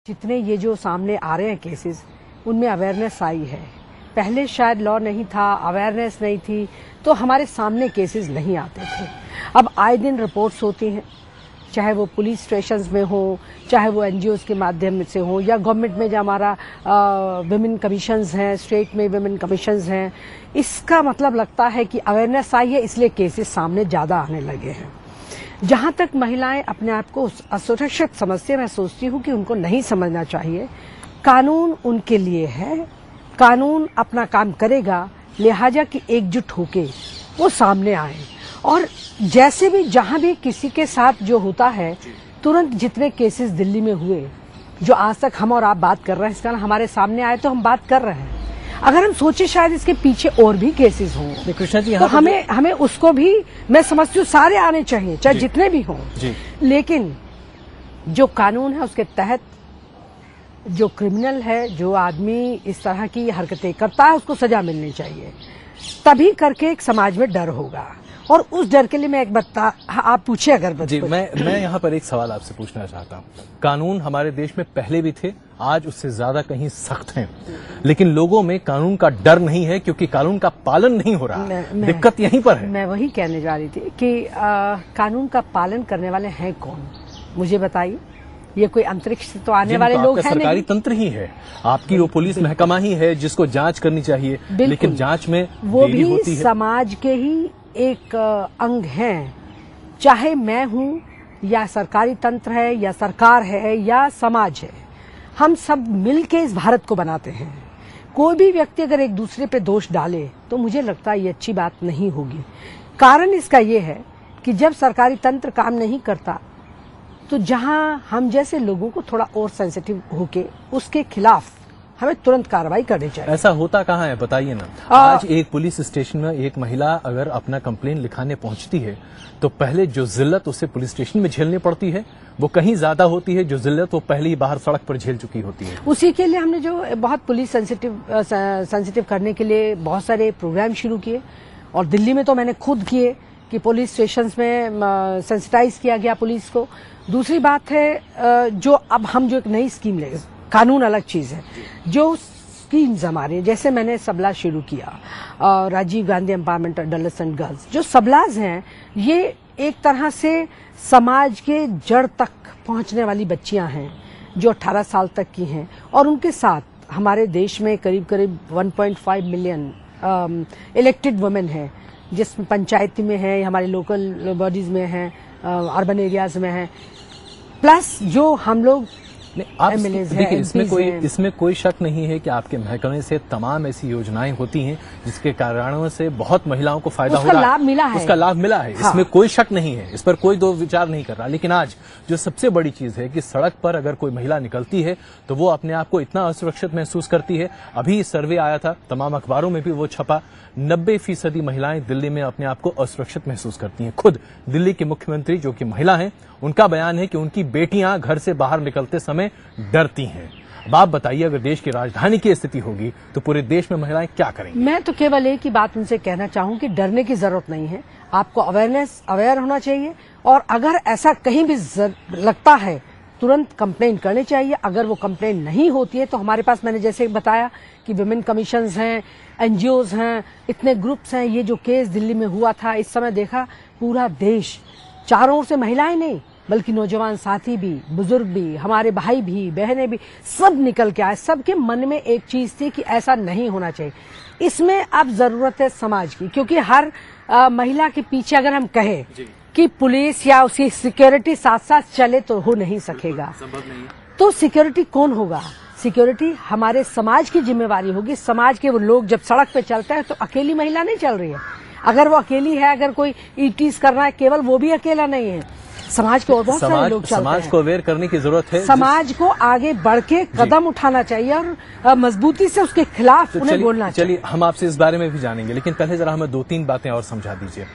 जितने ये जो सामने आ रहे हैं केसेस, उनमें अवेयरनेस आई है। पहले शायद लॉ नहीं था, अवेयरनेस नहीं थी, तो हमारे सामने केसेस नहीं आते थे। अब आए दिन रिपोर्ट्स होती हैं, चाहे वो पुलिस स्टेशंस में हो, चाहे वो एनजीओज के माध्यम से हो, या गवर्नमेंट में जो हमारा विमेन कमीशंस हैं, स्टेट में विमेन कमीशंस हैं। इसका मतलब लगता है कि अवेयरनेस आई है, इसलिए केसेस सामने ज्यादा आने लगे हैं। जहां तक महिलाएं अपने आप को असुरक्षित समझती हैं, मैं सोचती हूं कि उनको नहीं समझना चाहिए। कानून उनके लिए है, कानून अपना काम करेगा, लिहाजा कि एकजुट होके वो सामने आए। और जैसे भी जहां भी किसी के साथ जो होता है, तुरंत जितने केसेस दिल्ली में हुए, जो आज तक हम और आप बात कर रहे हैं, इसका हमारे सामने आए तो हम बात कर रहे हैं। अगर हम सोचे शायद इसके पीछे और भी केसेस हों, कृष्णा जी, तो हमें उसको भी, मैं समझती हूँ सारे आने चाहिए, चाहे जितने भी हों। लेकिन जो कानून है उसके तहत जो क्रिमिनल है, जो आदमी इस तरह की हरकतें करता है, उसको सजा मिलनी चाहिए। तभी करके एक समाज में डर होगा। और उस डर के लिए मैं एक आप पूछे अगर जी, मैं यहाँ पर एक सवाल आपसे पूछना चाहता हूँ। कानून हमारे देश में पहले भी थे, आज उससे ज्यादा कहीं सख्त हैं, लेकिन लोगों में कानून का डर नहीं है क्योंकि कानून का पालन नहीं हो रहा। दिक्कत यहीं पर है। मैं वही कहने जा रही थी कि कानून का पालन करने वाले हैं कौन, मुझे बताइए। ये कोई अंतरिक्ष से तो आने वाले लोग हैं नहीं। सरकारी तंत्र ही है, आपकी वो पुलिस महकमा ही है जिसको जांच करनी चाहिए, लेकिन जांच में वो भी समाज के ही एक अंग हैं। चाहे मैं हूं, या सरकारी तंत्र है, या सरकार है, या समाज है, हम सब मिलके इस भारत को बनाते हैं। कोई भी व्यक्ति अगर एक दूसरे पे दोष डाले तो मुझे लगता है ये अच्छी बात नहीं होगी। कारण इसका ये है कि जब सरकारी तंत्र काम नहीं करता, तो जहां हम जैसे लोगों को थोड़ा और सेंसिटिव होके उसके खिलाफ हमें तुरंत कार्रवाई करनी चाहिए। ऐसा होता कहाँ है, बताइए ना। आज एक पुलिस स्टेशन में एक महिला अगर अपना कंप्लेन लिखाने पहुंचती है, तो पहले जो जिल्लत उसे पुलिस स्टेशन में झेलनी पड़ती है, वो कहीं ज्यादा होती है जो जिल्लत वो पहले ही बाहर सड़क पर झेल चुकी होती है। उसी के लिए हमने जो बहुत पुलिस सेंसिटिव करने के लिए बहुत सारे प्रोग्राम शुरू किए, और दिल्ली में तो मैंने खुद किए कि पुलिस स्टेशन में सेंसिटाइज किया गया पुलिस को। दूसरी बात है, जो अब हम जो एक नई स्कीम ले, कानून अलग चीज है, जो स्कीम्स हमारे, जैसे मैंने सबला शुरू किया, Rajiv Gandhi empowerment adolescent girls, जो सबलाज हैं, ये एक तरह से समाज के जड़ तक पहुंचने वाली बच्चियां हैं जो 18 साल तक की हैं। और उनके साथ हमारे देश में करीब करीब 1.5 मिलियन इलेक्टेड वुमेन हैं, जिसमें पंचायती में है, हमारे लोकल बॉडीज में है, अर्बन एरियाज में है, प्लस जो हम लोग देखिए, इसमें कोई शक नहीं है कि आपके महकमे से तमाम ऐसी योजनाएं होती हैं जिसके कारणों से बहुत महिलाओं को फायदा हो रहा है, उसका लाभ मिला है। हाँ। इसमें कोई शक नहीं है, इस पर कोई दो विचार नहीं कर रहा। लेकिन आज जो सबसे बड़ी चीज है कि सड़क पर अगर कोई महिला निकलती है तो वो अपने आप को इतना असुरक्षित महसूस करती है। अभी सर्वे आया था, तमाम अखबारों में भी वो छपा, 90% महिलाएं दिल्ली में अपने आप को असुरक्षित महसूस करती हैं। खुद दिल्ली के मुख्यमंत्री जो कि महिला हैं, उनका बयान है कि उनकी बेटियां घर से बाहर निकलते समय डरती हैं। अब आप बताइए, अगर देश की राजधानी की स्थिति होगी तो पूरे देश में महिलाएं क्या करेंगी? मैं तो केवल एक ही बात उनसे कहना चाहूँ कि डरने की जरूरत नहीं है। आपको अवेयर होना चाहिए, और अगर ऐसा कहीं भी लगता है तुरंत कंप्लेन करनी चाहिए। अगर वो कंप्लेन नहीं होती है तो हमारे पास, मैंने जैसे बताया कि विमेन कमीशंस हैं, एनजीओज हैं, इतने ग्रुप्स हैं। ये जो केस दिल्ली में हुआ था, इस समय देखा पूरा देश, चारों ओर से महिलाएं नहीं बल्कि नौजवान साथी भी, बुजुर्ग भी, हमारे भाई भी, बहनें भी, सब निकल के आए। सबके मन में एक चीज थी कि ऐसा नहीं होना चाहिए। इसमें अब जरूरत है समाज की, क्योंकि हर महिला के पीछे अगर हम कहें कि पुलिस या उसकी सिक्योरिटी साथ साथ चले तो हो नहीं सकेगा। तो सिक्योरिटी कौन होगा? सिक्योरिटी हमारे समाज की जिम्मेवारी होगी। समाज के वो लोग जब सड़क पे चलते हैं तो अकेली महिला नहीं चल रही है। अगर वो अकेली है, अगर कोई ईटीज कर रहा है, केवल वो भी अकेला नहीं है, समाज के और बहुत सारे लोग चलते हैं। समाज को अवेयर करने की जरूरत है। समाज को आगे बढ़ के कदम उठाना चाहिए और मजबूती से उसके खिलाफ उन्हें बोलना चाहिए। चलिए, हम आपसे इस बारे में भी जानेंगे, लेकिन पहले जरा हमें 2-3 बातें और समझा दीजिए।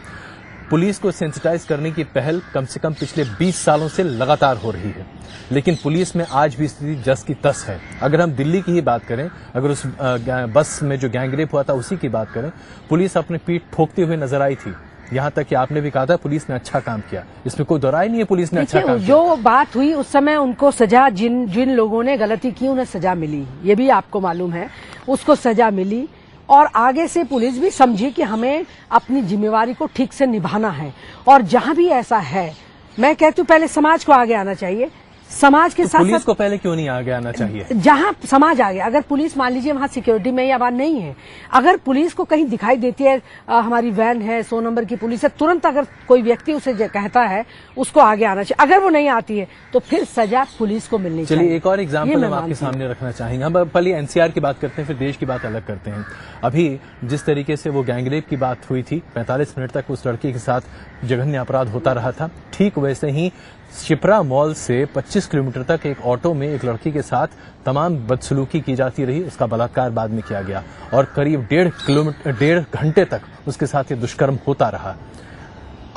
पुलिस को सेंसिटाइज करने की पहल कम से कम पिछले 20 सालों से लगातार हो रही है, लेकिन पुलिस में आज भी स्थिति जस की तस है। अगर हम दिल्ली की ही बात करें, अगर उस बस में जो गैंगरेप हुआ था उसी की बात करें, पुलिस अपने पीठ ठोकती हुई नजर आई थी। यहाँ तक कि आपने भी कहा था पुलिस ने अच्छा काम किया, इसमें कोई दो राय नहीं है, पुलिस ने अच्छा काम किया। जो बात हुई उस समय उनको सजा, जिन लोगों ने गलती की उन्हें सजा मिली, ये भी आपको मालूम है, उसको सजा मिली। और आगे से पुलिस भी समझी कि हमें अपनी जिम्मेवारी को ठीक से निभाना है। और जहां भी ऐसा है, मैं कहती हूँ पहले समाज को आगे आना चाहिए, समाज के साथ पुलिस को पहले क्यों नहीं आगे आना चाहिए? जहां समाज आगे, अगर पुलिस मान लीजिए वहां सिक्योरिटी में या वहां नहीं है, अगर पुलिस को कहीं दिखाई देती है हमारी वैन है 100 नंबर की पुलिस है, तुरंत अगर कोई व्यक्ति उसे कहता है उसको आगे आना चाहिए। अगर वो नहीं आती है तो फिर सजा पुलिस को मिलनी चाहिए। चलिए एक और एग्जाम्पल हम आपके सामने रखना चाहेंगे। हम पहले एनसीआर की बात करते हैं, फिर देश की बात अलग करते हैं। अभी जिस तरीके से वो गैंगरेप की बात हुई थी, 45 मिनट तक उस लड़की के साथ जघन्य अपराध होता रहा था, ठीक वैसे ही शिप्रा मॉल से 25 किलोमीटर तक एक ऑटो में एक लड़की के साथ तमाम बदसलूकी की जाती रही, उसका बलात्कार बाद में किया गया और करीब 1.5 घंटे तक उसके साथ ये दुष्कर्म होता रहा।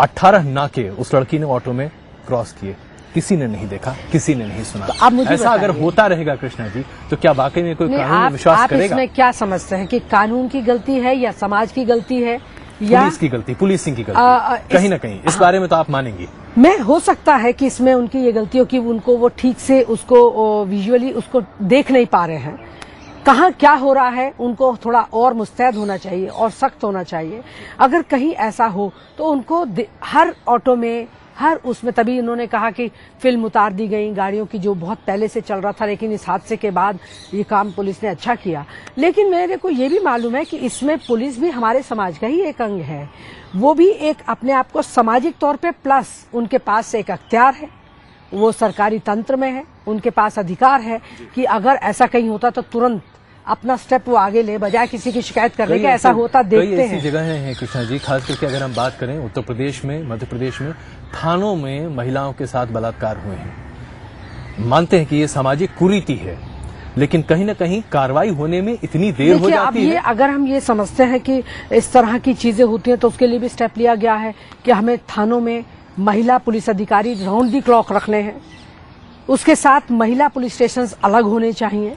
18 नाके उस लड़की ने ऑटो में क्रॉस किए, किसी ने नहीं देखा, किसी ने नहीं सुना। तो ऐसा अगर होता रहेगा कृष्णा जी, तो क्या वाकई में कोई कानून में विश्वास करेगा? आप इसमें क्या समझते हैं कि कानून की गलती है या समाज की गलती है या पुलिस की गलती, पुलिसिंग की गलती? कहीं ना कहीं इस बारे में तो आप मानेंगी। मैं हो सकता है कि इसमें उनकी ये गलती हो कि उनको वो ठीक से उसको विजुअली उसको देख नहीं पा रहे हैं, कहाँ क्या हो रहा है। उनको थोड़ा और मुस्तैद होना चाहिए और सख्त होना चाहिए। अगर कहीं ऐसा हो तो उनको हर ऑटो में, हर उसमें, तभी इन्होंने कहा कि फिल्म उतार दी गई गाड़ियों की, जो बहुत पहले से चल रहा था, लेकिन इस हादसे के बाद ये काम पुलिस ने अच्छा किया। लेकिन मेरे को ये भी मालूम है कि इसमें पुलिस भी हमारे समाज का ही एक अंग है, वो भी एक अपने आप को सामाजिक तौर पे, प्लस उनके पास से एक अख्तियार है, वो सरकारी तंत्र में है, उनके पास अधिकार है कि अगर ऐसा कहीं होता तो तुरंत अपना स्टेप वो आगे ले, बजाय किसी की शिकायत करने के। ऐसा होता देखते हैं। ऐसी जगहें हैं कृष्णा जी, खास करके अगर हम बात करें उत्तर प्रदेश में, मध्य प्रदेश में, थानों में महिलाओं के साथ बलात्कार हुए हैं। मानते हैं कि ये सामाजिक कुरीति है, लेकिन कहीं ना कहीं कार्रवाई होने में इतनी देर हो जाती है। अगर हम ये समझते हैं कि इस तरह की चीजें होती हैं तो उसके लिए भी स्टेप लिया गया है कि हमें थानों में महिला पुलिस अधिकारी राउंड दी क्लॉक रखने हैं। उसके साथ महिला पुलिस स्टेशन अलग होने चाहिए।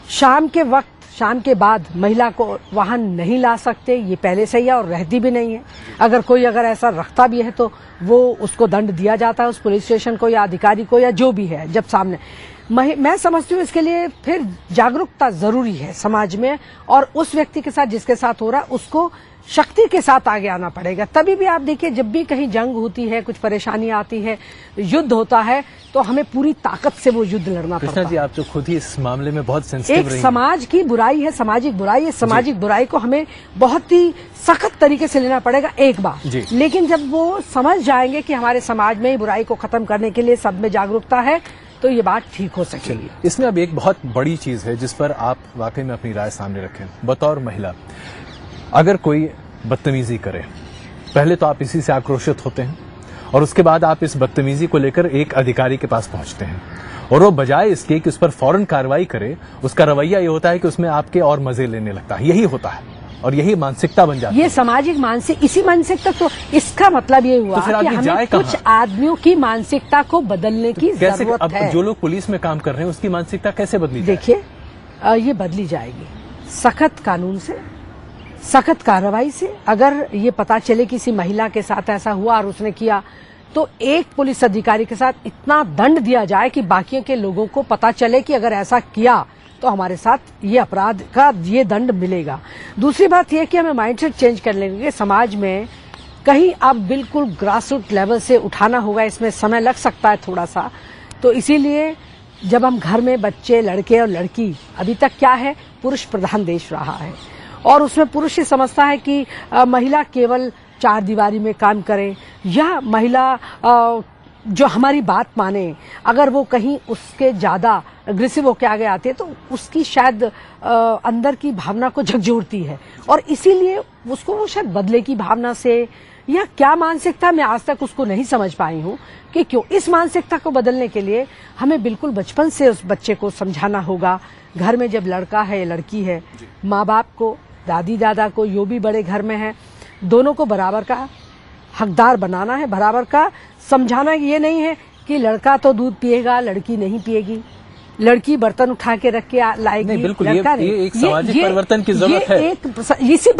शाम के वक्त, शाम के बाद महिला को वाहन नहीं ला सकते, ये पहले से ही है और रहती भी नहीं है। अगर कोई ऐसा रखता भी है तो वो उसको दंड दिया जाता है उस पुलिस स्टेशन को या अधिकारी को या जो भी है। जब सामने, मैं समझती हूँ इसके लिए फिर जागरूकता जरूरी है समाज में, और उस व्यक्ति के साथ जिसके साथ हो रहा है उसको शक्ति के साथ आगे आना पड़ेगा। तभी भी आप देखिए, जब भी कहीं जंग होती है, कुछ परेशानी आती है, युद्ध होता है, तो हमें पूरी ताकत से वो युद्ध लड़ना पड़ता है। कृष्णा जी, आप तो खुद ही इस मामले में बहुत सेंसिटिव रही हैं। समाज की बुराई है, सामाजिक बुराई है। सामाजिक बुराई को हमें बहुत ही सख्त तरीके से लेना पड़ेगा एक बार, लेकिन जब वो समझ जाएंगे कि हमारे समाज में ही बुराई को खत्म करने के लिए सब में जागरूकता है, तो ये बात ठीक हो सकेगी। इसमें अब एक बहुत बड़ी चीज है जिस पर आप वाकई में अपनी राय सामने रखें। बतौर महिला, अगर कोई बदतमीजी करे, पहले तो आप इसी से आक्रोशित होते हैं और उसके बाद आप इस बदतमीजी को लेकर एक अधिकारी के पास पहुंचते हैं और वो बजाय इसके कि उस पर फौरन कार्रवाई करे, उसका रवैया ये होता है कि उसमें आपके और मजे लेने लगता है। यही होता है और यही मानसिकता बन जाती है। ये सामाजिक इसी मानसिकता, तो इसका मतलब ये हुआ कि हमें कुछ आदमियों की मानसिकता को बदलने की जरूरत है। जो लोग पुलिस में काम कर रहे हैं उसकी मानसिकता कैसे बदली जाए? देखिए, ये बदली जाएगी सख्त कानून से, सख्त कार्रवाई से। अगर ये पता चले किसी महिला के साथ ऐसा हुआ और उसने किया, तो एक पुलिस अधिकारी के साथ इतना दंड दिया जाए कि बाकियों के लोगों को पता चले कि अगर ऐसा किया तो हमारे साथ ये अपराध का ये दंड मिलेगा। दूसरी बात यह कि हमें माइंडसेट चेंज कर लेंगे समाज में, कहीं अब बिल्कुल ग्रासरूट लेवल से उठाना होगा। इसमें समय लग सकता है थोड़ा सा, तो इसीलिए जब हम घर में बच्चे, लड़के और लड़की, अभी तक क्या है, पुरुष प्रधान देश रहा है और उसमें पुरुष ही समझता है कि महिला केवल चार दीवारी में काम करे, या महिला जो हमारी बात माने, अगर वो कहीं उसके ज्यादा अग्रेसिव होके आगे आती है तो उसकी शायद अंदर की भावना को झकझोरती है, और इसीलिए उसको वो शायद बदले की भावना से, या क्या मानसिकता, मैं आज तक उसको नहीं समझ पाई हूँ कि क्यों। इस मानसिकता को बदलने के लिए हमें बिल्कुल बचपन से उस बच्चे को समझाना होगा। घर में जब लड़का है या लड़की है, माँ बाप को, दादी दादा को, जो भी बड़े घर में है, दोनों को बराबर का हकदार बनाना है, बराबर का समझाना। ये नहीं है कि लड़का तो दूध पिएगा, लड़की नहीं पिएगी, लड़की बर्तन उठा के रख के लाएगी, बिल्कुल ये एक सामाजिक परिवर्तन की जरूरत है। इसी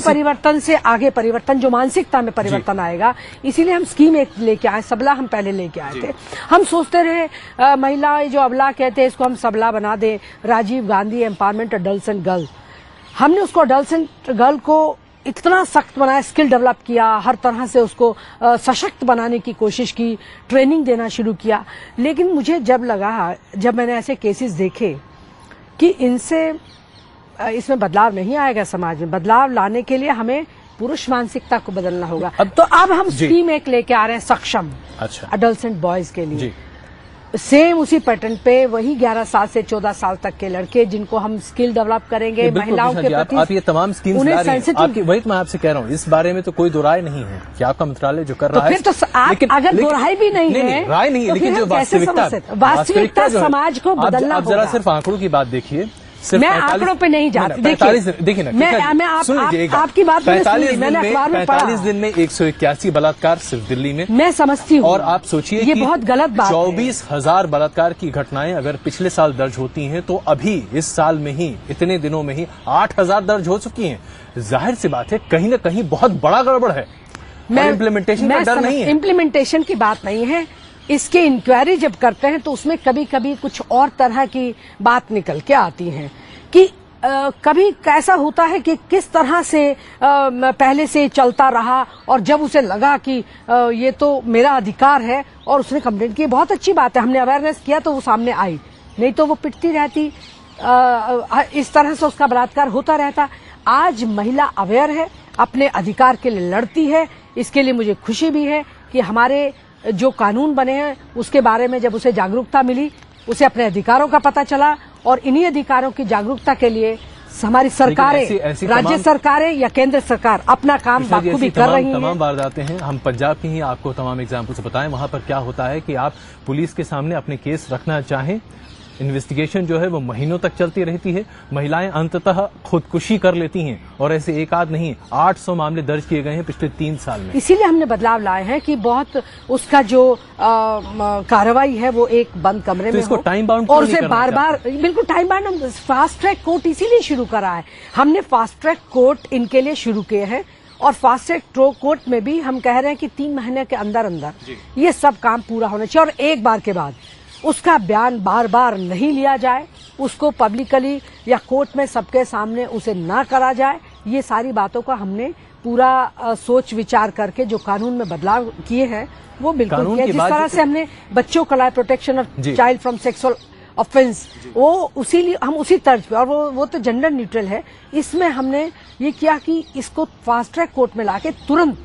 परिवर्तन से आगे परिवर्तन, जो मानसिकता में परिवर्तन आएगा, इसीलिए हम स्कीम एक लेके आए। सबला हम पहले लेके आए थे। हम सोचते रहे महिलाएं जो अबला कहते हैं इसको हम सबला बना दें, Rajiv Gandhi empowerment adults and girl. हमने उसको अडल्ट्स एंड गर्ल को इतना सख्त बनाया, स्किल डेवलप किया, हर तरह से उसको सशक्त बनाने की कोशिश की, ट्रेनिंग देना शुरू किया। लेकिन मुझे जब लगा, जब मैंने ऐसे केसेस देखे कि इसमें बदलाव नहीं आएगा, समाज में बदलाव लाने के लिए हमें पुरुष मानसिकता को बदलना होगा। तो अब हम स्कीम एक लेके आ रहे हैं, सक्षम अडल्ट्स एंड बॉयज के लिए। सेम उसी पैटर्न पे वही 11 साल से 14 साल तक के लड़के जिनको हम स्किल डेवलप करेंगे, महिलाओं के प्रति आप ये तमाम स्कीम्स ला रही हैं। आपकी वही तो मैं आपसे कह रहा हूँ, इस बारे में तो कोई दो राय नहीं है कि आपका मंत्रालय जो कर रहा है। फिर तो अगर दो राय भी नहीं है, राय नहीं है, लेकिन जो वास्तविकता समाज को बदलना होगा। आप जरा सिर्फ आंकड़ों की बात देखिए। मैं आंकड़ों पे नहीं जाती। देखिए ना, मैं आपकी बात 45 दिन में 181 बलात्कार सिर्फ दिल्ली में, मैं समझती हूँ। और आप सोचिए ये बहुत गलत बात है। 24,000 बलात्कार की घटनाएं अगर पिछले साल दर्ज होती हैं तो अभी इस साल में ही, इतने दिनों में ही 8,000 दर्ज हो चुकी हैं। जाहिर सी बात है कहीं न कहीं बहुत बड़ा गड़बड़ है। इम्प्लीमेंटेशन का डर नहीं है। इम्प्लीमेंटेशन की बात नहीं है। इसके इंक्वायरी जब करते हैं तो उसमें कभी कभी कुछ और तरह की बात निकल के आती है कि कभी कैसा होता है कि किस तरह से पहले से चलता रहा और जब उसे लगा कि ये तो मेरा अधिकार है और उसने कंप्लेंट की, बहुत अच्छी बात है, हमने अवेयरनेस किया तो वो सामने आई, नहीं तो वो पिटती रहती, इस तरह से उसका बलात्कार होता रहता। आज महिला अवेयर है, अपने अधिकार के लिए लड़ती है। इसके लिए मुझे खुशी भी है कि हमारे जो कानून बने हैं उसके बारे में जब उसे जागरूकता मिली, उसे अपने अधिकारों का पता चला, और इन्हीं अधिकारों की जागरूकता के लिए हमारी सरकारें, राज्य सरकारें या केंद्र सरकार अपना काम बाखूबी कर रही हैं। तमाम वारदातें हैं, हम पंजाब की ही आपको तमाम एग्जाम्पल्स बताएं। वहां पर क्या होता है कि आप पुलिस के सामने अपने केस रखना चाहें, इन्वेस्टिगेशन जो है वो महीनों तक चलती रहती है, महिलाएं अंततः खुदकुशी कर लेती हैं, और ऐसे एक आध नहीं 800 मामले दर्ज किए गए हैं पिछले 3 साल में। इसीलिए हमने बदलाव लाए हैं कि बहुत उसका जो कार्रवाई है वो एक बंद कमरे में इसको टाइम बाउंड और उसे बार बार बिल्कुल time bound. Fast track court इसीलिए शुरू करा है हमने, फास्ट ट्रैक कोर्ट इनके लिए शुरू किए हैं, और फास्ट ट्रैक कोर्ट में भी हम कह रहे हैं कि 3 महीने के अंदर अंदर ये सब काम पूरा होना चाहिए, और एक बार के बाद उसका बयान बार बार नहीं लिया जाए, उसको पब्लिकली या कोर्ट में सबके सामने उसे ना करा जाए। ये सारी बातों का हमने पूरा सोच विचार करके जो कानून में बदलाव किए हैं वो बिल्कुल किया। जिस तरह से हमने बच्चों का life protection of child from sexual offence, वो हम उसी तर्ज पे, और वो तो जेंडर न्यूट्रल है, इसमें हमने ये किया कि इसको फास्ट ट्रैक कोर्ट में लाके तुरंत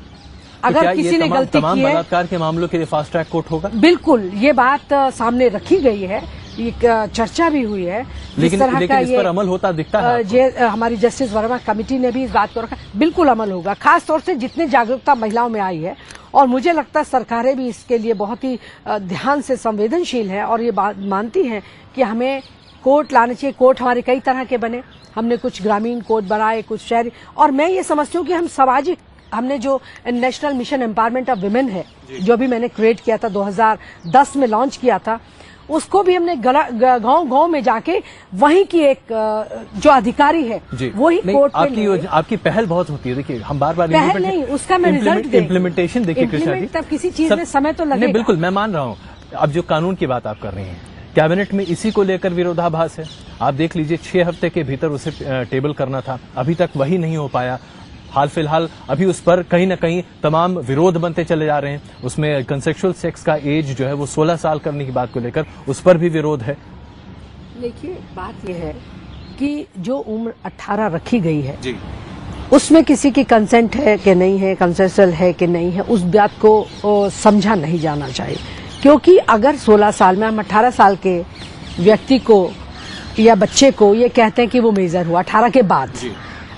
अगर किसी ने गलती की है, बलात्कार के मामलों के लिए फास्ट ट्रैक कोर्ट होगा। बिल्कुल, ये बात सामने रखी गई है, ये चर्चा भी हुई है। लेकिन इस पर अमल होता दिखता है। हमारी जस्टिस वर्मा कमेटी ने भी इस बात को रखा, बिल्कुल अमल होगा, खास तौर से जितने जागरूकता महिलाओं में आई है, और मुझे लगता है सरकारें भी इसके लिए बहुत ही ध्यान से संवेदनशील है और ये बात मानती हैं कि हमें कोर्ट लाने चाहिए। कोर्ट हमारे कई तरह के बने, हमने कुछ ग्रामीण कोर्ट बनाए, कुछ शहरी, और मैं ये समझती हूँ कि हम सामाजिक, हमने जो national mission empowerment of women है जो भी मैंने क्रिएट किया था, 2010 में लॉन्च किया था, उसको भी हमने गांव-गांव में जाके वहीं की एक जो अधिकारी है वही कोर्ट पे आपकी पहल बहुत होती है। देखिए हम बार-बार पहल नहीं, उसका मैं रिजल्ट इम्प्लीमेंटेशन देखिए कृष्णा जी, तब किसी चीज में समय तो लगेगा। बिल्कुल मैं मान रहा हूँ। अब जो कानून की बात आप कर रहे हैं, कैबिनेट में इसी को लेकर विरोधाभास है। आप देख लीजिए 6 हफ्ते के भीतर उसे टेबल करना था, अभी तक वही नहीं हो पाया। हाल फिलहाल अभी उस पर कहीं न कहीं तमाम विरोध बनते चले जा रहे हैं। उसमें कंसेक्सुअल सेक्स का एज जो है वो 16 साल करने की बात को लेकर उस पर भी विरोध है। देखिए बात यह है कि जो उम्र 18 रखी गई है उसमें किसी की कंसेंट है कि नहीं है, कंसेंसुअल है कि नहीं है, उस बात को समझा नहीं जाना चाहिए। क्योंकि अगर 16 साल में हम 18 साल के व्यक्ति को या बच्चे को ये कहते हैं कि वो मेजर हुआ 18 के बाद,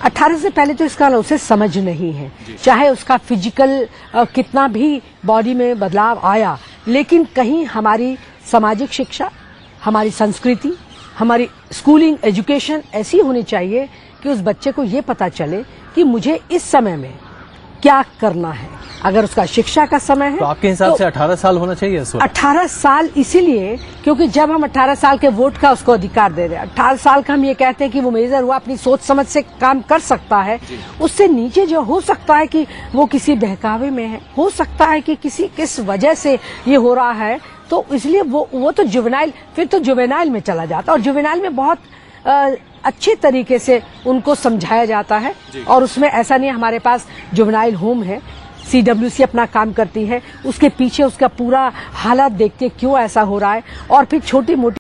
18 से पहले तो इसका उसे समझ नहीं है, चाहे उसका फिजिकल कितना भी बॉडी में बदलाव आया, लेकिन कहीं हमारी सामाजिक शिक्षा, हमारी संस्कृति, हमारी स्कूलिंग एजुकेशन ऐसी होनी चाहिए कि उस बच्चे को ये पता चले कि मुझे इस समय में क्या करना है। अगर उसका शिक्षा का समय है तो आपके हिसाब से 18 साल होना चाहिए इस वक्त? 18 साल इसीलिए क्योंकि जब हम 18 साल के वोट का उसको अधिकार दे रहे हैं, 18 साल का हम ये कहते हैं कि वो मेजर हुआ, अपनी सोच समझ से काम कर सकता है। उससे नीचे जो हो सकता है कि वो किसी बहकावे में है, हो सकता है कि किस वजह से ये हो रहा है, तो इसलिए वो तो जुवेनाइल, फिर तो जुवेनाइल में चला जाता है। और जुवेनाइल में बहुत अच्छे तरीके से उनको समझाया जाता है और उसमें ऐसा नहीं है, हमारे पास जुवेनाइल होम है, CWC अपना काम करती है, उसके पीछे उसका पूरा हालात देखते क्यों ऐसा हो रहा है और फिर छोटी मोटी